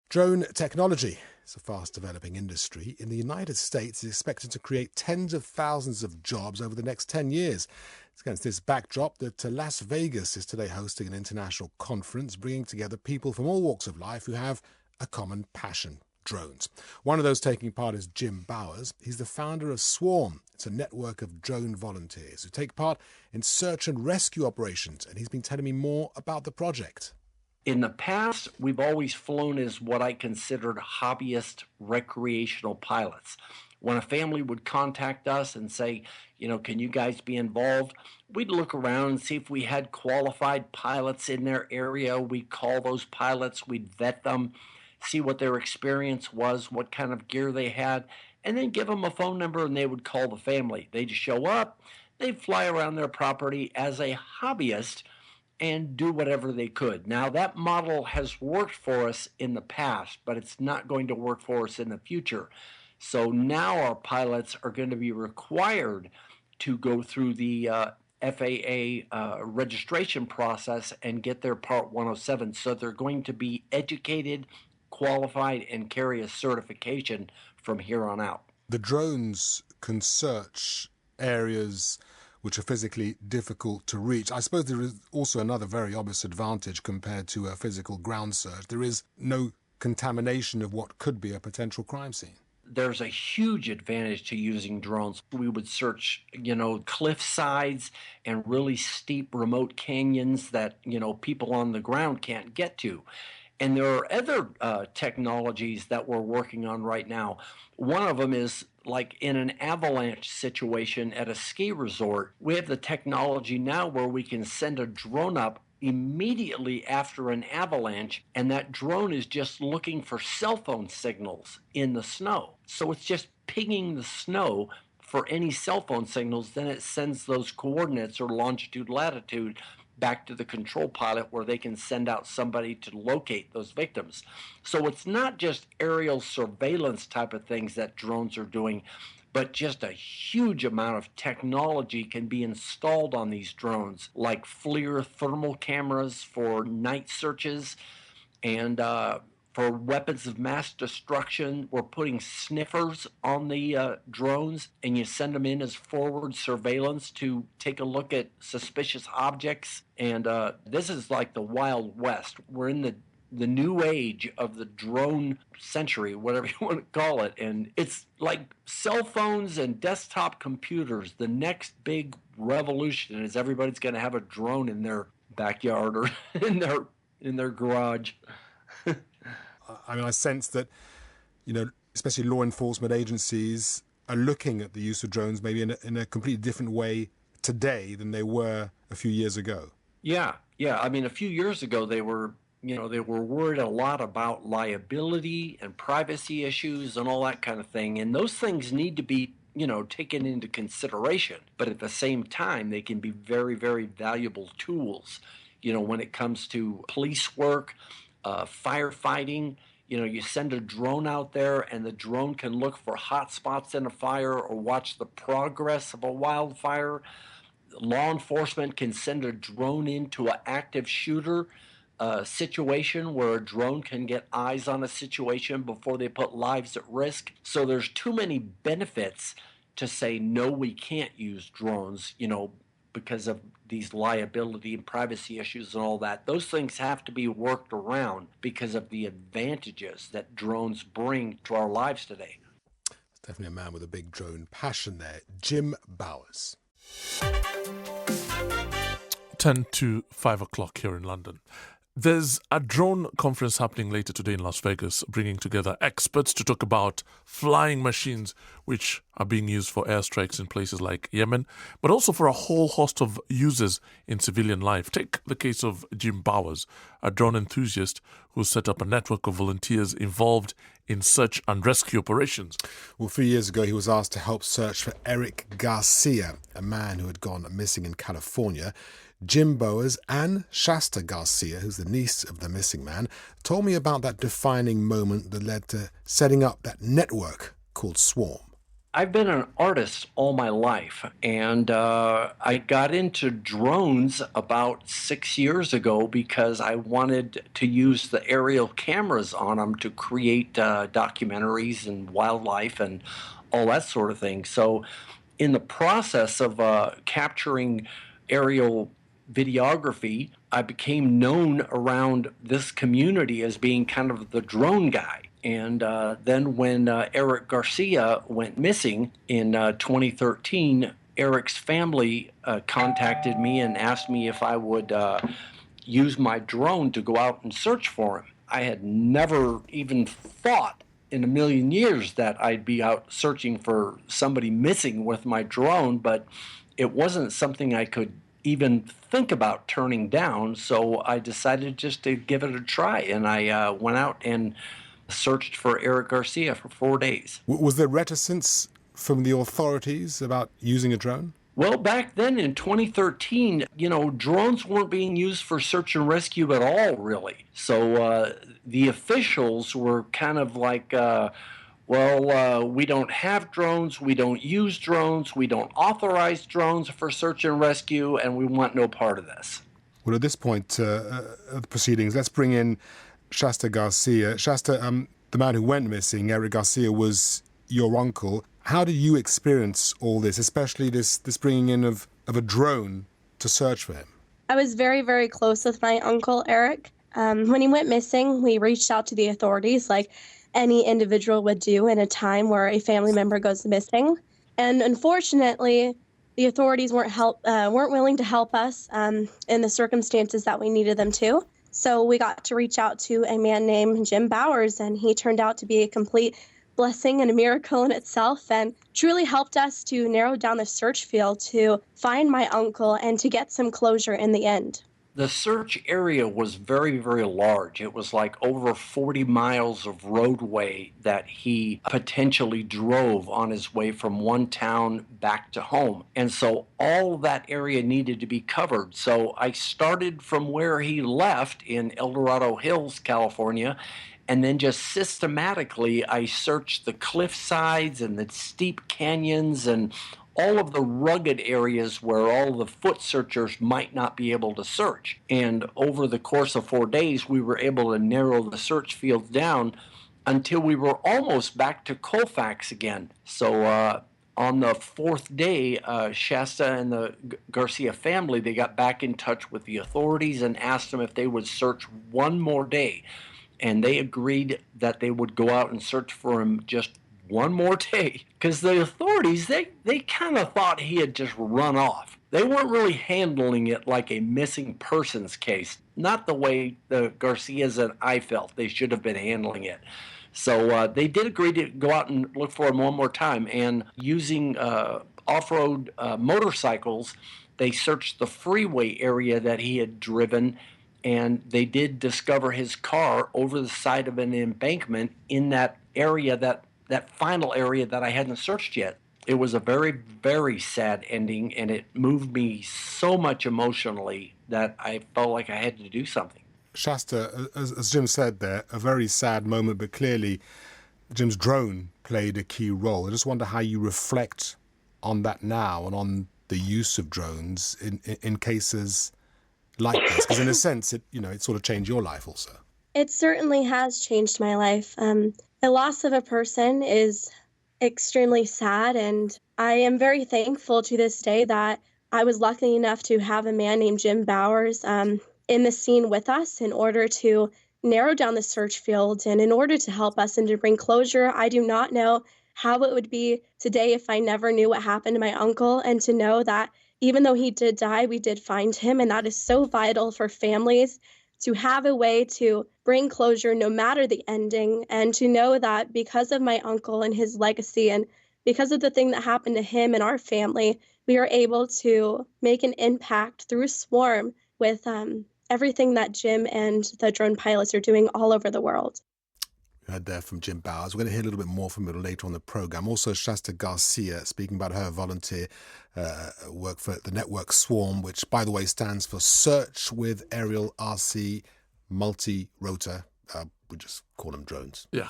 Drone technology is a fast-developing industry. In the United States, it's expected to create tens of thousands of jobs over the next 10 years. It's against this backdrop that Las Vegas is today hosting an international conference bringing together people from all walks of life who have a common passion: drones. One of those taking part is Jim Bowers. He's the founder of Swarm. It's a network of drone volunteers who take part in search and rescue operations, and he's been telling me more about the project. In the past, we've always flown as what I considered hobbyist recreational pilots. When a family would contact us and say, can you guys be involved? We'd look around and see if we had qualified pilots in their area. We'd call those pilots, we'd vet them, see what their experience was, what kind of gear they had, and then give them a phone number and they would call the family. They'd show up, they'd fly around their property as a hobbyist and do whatever they could. Now, that model has worked for us in the past, but it's not going to work for us in the future. So now our pilots are going to be required to go through the FAA registration process and get their Part 107. So they're going to be educated, qualified, and carry a certification from here on out. The drones can search areas which are physically difficult to reach. I suppose there is also another very obvious advantage compared to a physical ground search. There is no contamination of what could be a potential crime scene. There's a huge advantage to using drones. We would search, cliff sides and really steep remote canyons that, people on the ground can't get to. And there are other technologies that we're working on right now. One of them is like in an avalanche situation at a ski resort. We have the technology now where we can send a drone up immediately after an avalanche, and that drone is just looking for cell phone signals in the snow. So it's just pinging the snow for any cell phone signals, then it sends those coordinates or longitude, latitude back to the control pilot where they can send out somebody to locate those victims. So it's not just aerial surveillance type of things that drones are doing, but just a huge amount of technology can be installed on these drones, like FLIR thermal cameras for night searches and for weapons of mass destruction. We're putting sniffers on the drones, and you send them in as forward surveillance to take a look at suspicious objects. And this is like the Wild West. We're in the new age of the drone century, whatever you want to call it. And it's like cell phones and desktop computers. The next big revolution is everybody's going to have a drone in their backyard or in their garage. I mean, I sense that, especially law enforcement agencies are looking at the use of drones maybe in a completely different way today than they were a few years ago. Yeah. I mean, a few years ago, they were worried a lot about liability and privacy issues and all that kind of thing. And those things need to be, taken into consideration. But at the same time, they can be very, very valuable tools, when it comes to police work, firefighting. You send a drone out there and the drone can look for hot spots in a fire or watch the progress of a wildfire. Law enforcement can send a drone into an active shooter situation where a drone can get eyes on a situation before they put lives at risk. So there's too many benefits to say, no, we can't use drones, because of these liability and privacy issues and all that. Those things have to be worked around because of the advantages that drones bring to our lives today. Definitely a man with a big drone passion there. Jim Bowers. 10 to 5 o'clock here in London. There's a drone conference happening later today in Las Vegas, bringing together experts to talk about flying machines which are being used for airstrikes in places like Yemen, but also for a whole host of users in civilian life. Take the case of Jim Bowers, a drone enthusiast who set up a network of volunteers involved in search and rescue operations. Well, 3 years ago, he was asked to help search for Eric Garcia, a man who had gone missing in California. Jim Bowers and Shasta Garcia, who's the niece of the missing man, told me about that defining moment that led to setting up that network called Swarm. I've been an artist all my life, and I got into drones about 6 years ago because I wanted to use the aerial cameras on them to create documentaries and wildlife and all that sort of thing. So, in the process of capturing aerial videography, I became known around this community as being kind of the drone guy. And then when Eric Garcia went missing in 2013, Eric's family contacted me and asked me if I would use my drone to go out and search for him. I had never even thought in a million years that I'd be out searching for somebody missing with my drone, but it wasn't something I could even think about turning down. So I decided just to give it a try, and I went out and searched for Eric Garcia for 4 days. Was there reticence from the authorities about using a drone? Well, back then in 2013, drones weren't being used for search and rescue at all, really. So the officials were kind of like, we don't have drones, we don't use drones, we don't authorize drones for search and rescue, and we want no part of this. Well, at this point of the proceedings, let's bring in Shasta Garcia. Shasta, the man who went missing, Eric Garcia, was your uncle. How did you experience all this, especially this bringing in of a drone to search for him? I was very, very close with my uncle, Eric. When he went missing, we reached out to the authorities like any individual would do in a time where a family member goes missing. And unfortunately, the authorities weren't willing to help us in the circumstances that we needed them to. So we got to reach out to a man named Jim Bowers, and he turned out to be a complete blessing and a miracle in itself, and truly helped us to narrow down the search field to find my uncle and to get some closure in the end. The search area was very, very large. It was like over 40 miles of roadway that he potentially drove on his way from one town back to home. And so all that area needed to be covered. So I started from where he left in El Dorado Hills, California, and then just systematically I searched the cliff sides and the steep canyons and all of the rugged areas where all the foot searchers might not be able to search. And over the course of 4 days, we were able to narrow the search field down until we were almost back to Colfax again. So on the fourth day, Shasta and the Garcia family, they got back in touch with the authorities and asked them if they would search one more day. And they agreed that they would go out and search for him just one more day, because the authorities, they kind of thought he had just run off. They weren't really handling it like a missing persons case, not the way the Garcias and I felt they should have been handling it. So they did agree to go out and look for him one more time, and using off-road motorcycles, they searched the freeway area that he had driven, and they did discover his car over the side of an embankment in that area, that final area that I hadn't searched yet. It was a very, very sad ending, and it moved me so much emotionally that I felt like I had to do something. Shasta, as Jim said there, a very sad moment, but clearly Jim's drone played a key role. I just wonder how you reflect on that now and on the use of drones in cases like this, because in a sense, it sort of changed your life also. It certainly has changed my life. The loss of a person is extremely sad, and I am very thankful to this day that I was lucky enough to have a man named Jim Bowers in the scene with us in order to narrow down the search field and in order to help us and to bring closure. I do not know how it would be today if I never knew what happened to my uncle, and to know that even though he did die, we did find him, and that is so vital for families to have a way to bring closure no matter the ending, and to know that because of my uncle and his legacy and because of the thing that happened to him and our family, we are able to make an impact through Swarm with everything that Jim and the drone pilots are doing all over the world. We heard there from Jim Bowers. We're going to hear a little bit more from him later on the programme. Also, Shasta Garcia speaking about her volunteer work for the network Swarm, which, by the way, stands for Search with Aerial RC Multi-Rotor. We just call them drones. Yeah.